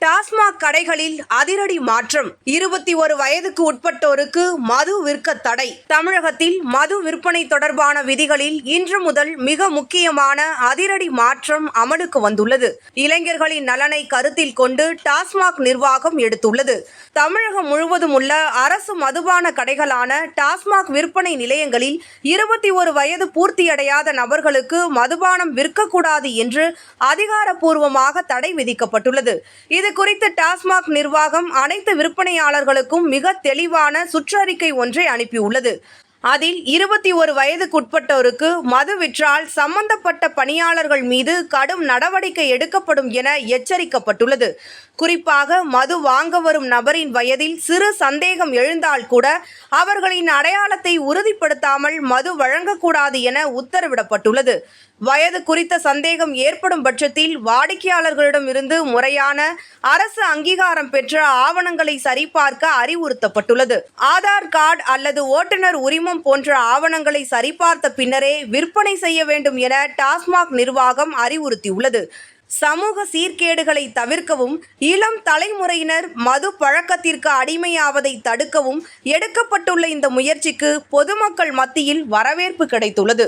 டாஸ்மாக் கடைகளில் அதிரடி மாற்றம். 21 வயதுக்கு உட்பட்டோருக்கு மது விற்க தடை. தமிழகத்தில் மது விற்பனை தொடர்பான விதிகளில் இன்று முதல் மிக முக்கியமான அதிரடி மாற்றம் அமலுக்கு வந்துள்ளது. இளைஞர்களின் நலனை கருத்தில் கொண்டு டாஸ்மாக் நிர்வாகம் எடுத்துள்ளது. தமிழகம் முழுவதும் உள்ள அரசு மதுபான கடைகளான டாஸ்மாக் விற்பனை நிலையங்களில் 21 வயது பூர்த்தியடையாத நபர்களுக்கு மதுபானம் விற்கக்கூடாது என்று அதிகாரப்பூர்வமாக தடை விதிக்கப்பட்டுள்ளது. இது குறித்து டாஸ்மாக் நிர்வாகம் அனைத்து விற்பனையாளர்களுக்கும் மிக தெளிவான சுற்றறிக்கை ஒன்றை அனுப்பியுள்ளது. அதில் 21 வயதுக்குட்பட்டோருக்கு மது விற்றால் சம்பந்தப்பட்ட பணியாளர்கள் மீது கடும் நடவடிக்கை எடுக்கப்படும் என எச்சரிக்கப்பட்டுள்ளது. குறிப்பாக மது வாங்க வரும் நபரின் வயதில் சிறு சந்தேகம் எழுந்தால் கூட அவர்களின் அடையாளத்தை உறுதிப்படுத்தாமல் மது வழங்கக்கூடாது என உத்தரவிடப்பட்டுள்ளது. வயது குறித்த சந்தேகம் ஏற்படும் பட்சத்தில் வாடிக்கையாளர்களிடம் இருந்து முறையான அரசு அங்கீகாரம் பெற்ற ஆவணங்களை சரிபார்க்க அறிவுறுத்தப்பட்டுள்ளது. ஆதார் கார்டு அல்லது ஓட்டுநர் உரிமம் போன்ற ஆவணங்களை சரிபார்த்த பின்னரே விற்பனை செய்ய வேண்டும் என டாஸ்மாக் நிர்வாகம் அறிவுறுத்தியுள்ளது. சமூக சீர்கேடுகளை தவிர்க்கவும், இளம் தலைமுறையினர் மது பழக்கத்திற்கு அடிமையாவதை தடுக்கவும் எடுக்கப்பட்டுள்ள இந்த முயற்சிக்கு பொதுமக்கள் மத்தியில் வரவேற்பு கிடைத்துள்ளது.